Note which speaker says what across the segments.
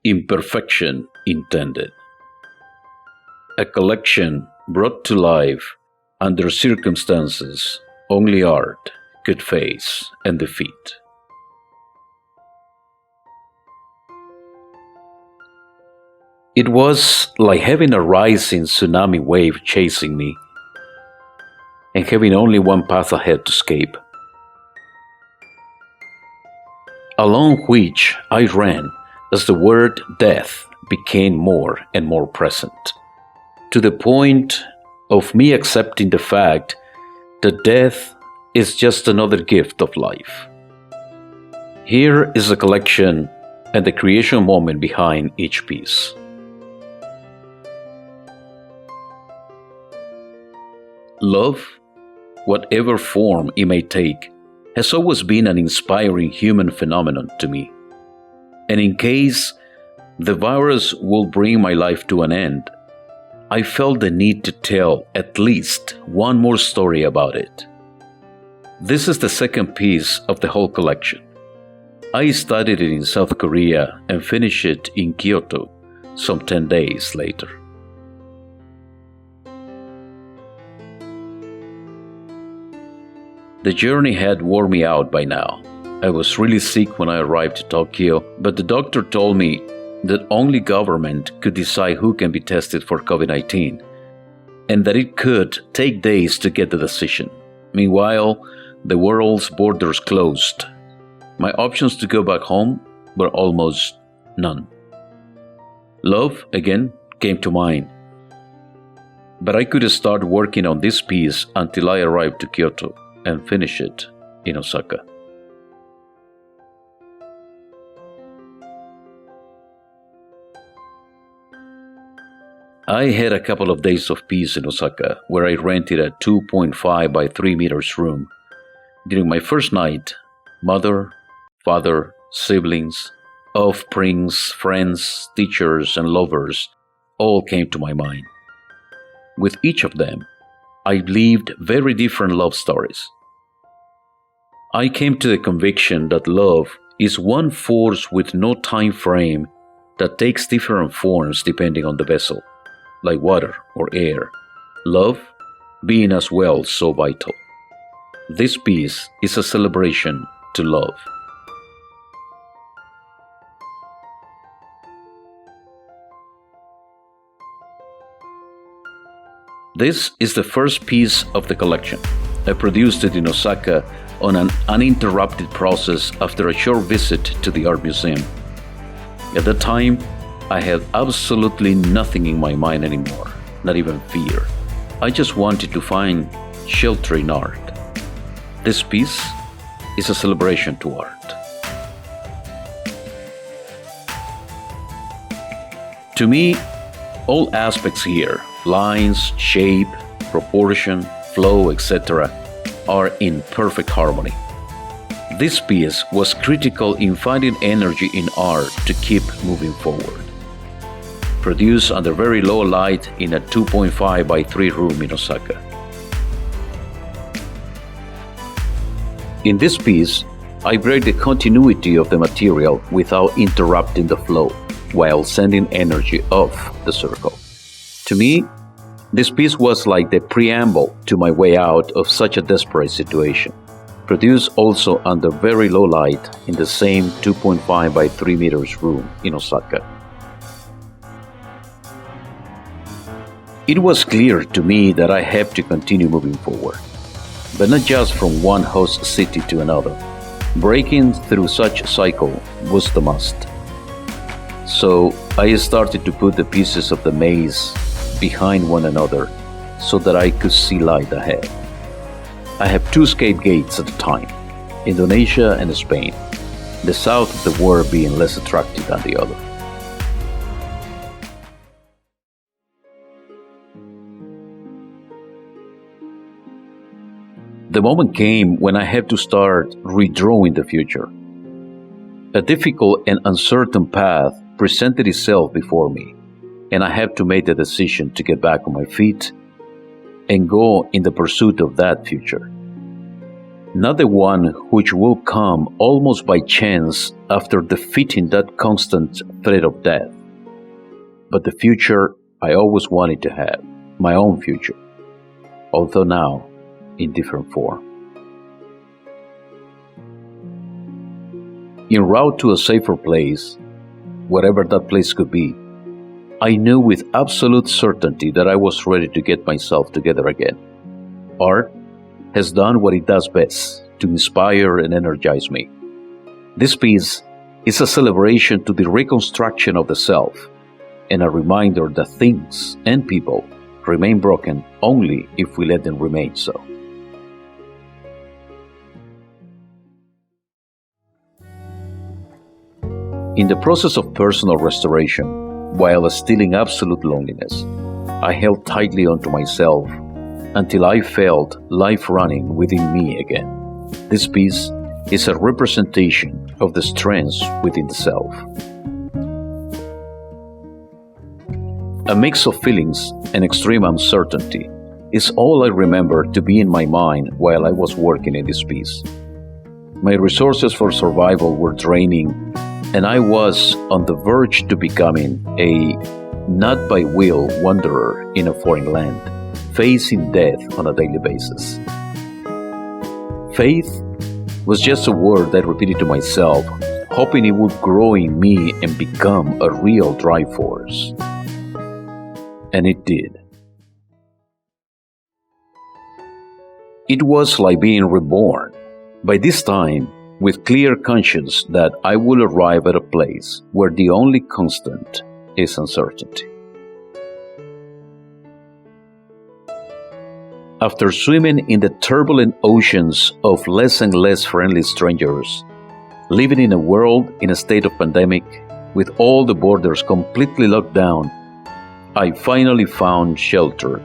Speaker 1: Imperfection intended. A collection brought to life under circumstances only art could face and defeat. It was like having a rising tsunami wave chasing me and having only one path ahead to escape, along which I ran as the word death became more and more present, to the point of me accepting the fact that death is just another gift of life. Here is a collection and the creation moment behind each piece. Love, whatever form it may take, has always been an inspiring human phenomenon to me. And in case the virus will bring my life to an end, I felt the need to tell at least one more story about it. This is the second piece of the whole collection. I studied it in South Korea and finished it in Kyoto some 10 days later. The journey had worn me out by now. I was really sick when I arrived to Tokyo, but the doctor told me that only government could decide who can be tested for COVID-19, and that it could take days to get the decision. Meanwhile, the world's borders closed. My options to go back home were almost none. Love, again, came to mind, but I could start working on this piece until I arrived to Kyoto and finish it in Osaka. I had a couple of days of peace in Osaka, where I rented a 2.5 by 3 meters room. During my first night, mother, father, siblings, offsprings, friends, teachers, and lovers all came to my mind. With each of them, I lived very different love stories. I came to the conviction that love is one force with no time frame that takes different forms depending on the vessel, like water or air, love being as well so vital. This piece is a celebration to love. This is the first piece of the collection. I produced it in Osaka on an uninterrupted process after a short visit to the art museum. At that time, I had absolutely nothing in my mind anymore, not even fear. I just wanted to find shelter in art. This piece is a celebration to art. To me, all aspects here, lines, shape, proportion, flow, etc., are in perfect harmony. This piece was critical in finding energy in art to keep moving forward. Produced under very low light in a 2.5 by 3 room in Osaka. In this piece, I break the continuity of the material without interrupting the flow, while sending energy off the circle. To me, this piece was like the preamble to my way out of such a desperate situation. Produced also under very low light in the same 2.5 by 3 meters room in Osaka. It was clear to me that I had to continue moving forward, but not just from one host city to another. Breaking through such a cycle was the must. So I started to put the pieces of the maze behind one another so that I could see light ahead. I have 2 escape gates at a time, Indonesia and Spain, the south of the world being less attractive than the other. The moment came when I had to start redrawing the future. A difficult and uncertain path presented itself before me. and I have to make the decision to get back on my feet and go in the pursuit of that future. Not the one which will come almost by chance after defeating that constant threat of death, but the future I always wanted to have, my own future, although now in different form. En route to a safer place, whatever that place could be, I knew with absolute certainty that I was ready to get myself together again. Art has done what it does best, to inspire and energize me. This piece is a celebration to the reconstruction of the self, and a reminder that things and people remain broken only if we let them remain so. In the process of personal restoration, while still in absolute loneliness, I held tightly onto myself until I felt life running within me again. This piece is a representation of the strengths within the self. A mix of feelings and extreme uncertainty is all I remember to be in my mind while I was working in this piece. My resources for survival were draining, and I was on the verge to becoming a not by will wanderer in a foreign land, facing death on a daily basis. Faith was just a word I repeated to myself, hoping it would grow in me and become a real drive force. And it did. It was like being reborn. By this time, with clear conscience that I will arrive at a place where the only constant is uncertainty. After swimming in the turbulent oceans of less and less friendly strangers, living in a world in a state of pandemic, with all the borders completely locked down, I finally found shelter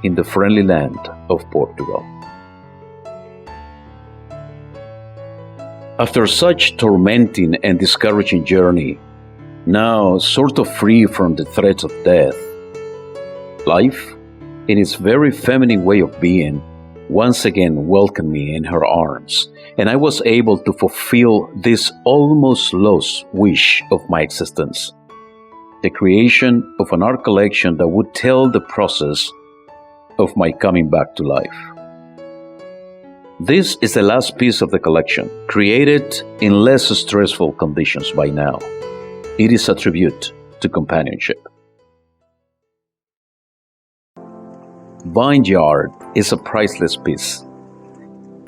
Speaker 1: in the friendly land of Portugal. After such tormenting and discouraging journey, now sort of free from the threats of death, life, in its very feminine way of being, once again welcomed me in her arms, and I was able to fulfill this almost lost wish of my existence, the creation of an art collection that would tell the process of my coming back to life. This is the last piece of the collection, created in less stressful conditions by now. It is a tribute to companionship. Vineyard is a priceless piece.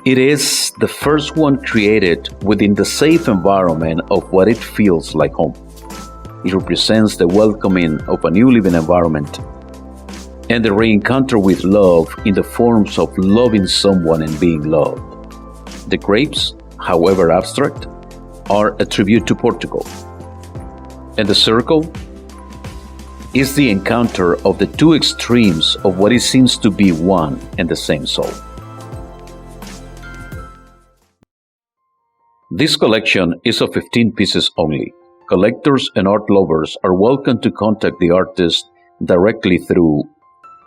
Speaker 1: It is the first one created within the safe environment of what it feels like home. It represents the welcoming of a new living environment and the re-encounter with love in the forms of loving someone and being loved. The grapes, however abstract, are a tribute to Portugal. And the circle is the encounter of the two extremes of what it seems to be one and the same soul. This collection is of 15 pieces only. Collectors and art lovers are welcome to contact the artist directly through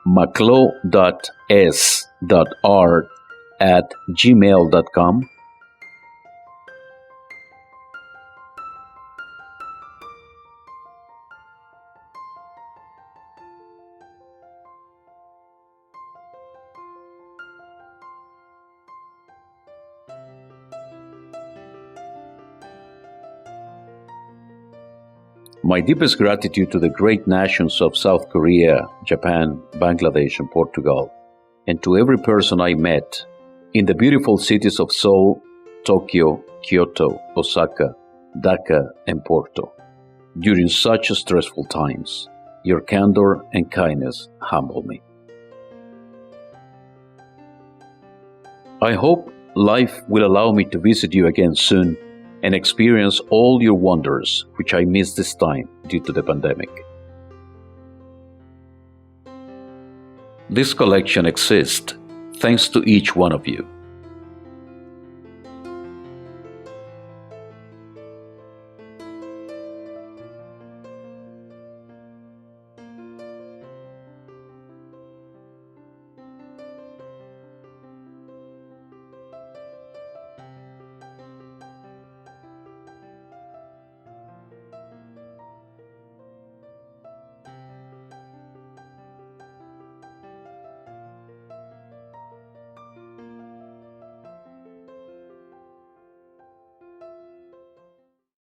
Speaker 1: maclo.s.art@gmail.com. My deepest gratitude to the great nations of South Korea, Japan, Bangladesh, and Portugal, and to every person I met in the beautiful cities of Seoul, Tokyo, Kyoto, Osaka, Dhaka, and Porto. During such stressful times, your candor and kindness humble me. I hope life will allow me to visit you again soon and experience all your wonders, which I missed this time due to the pandemic. This collection exists thanks to each one of you.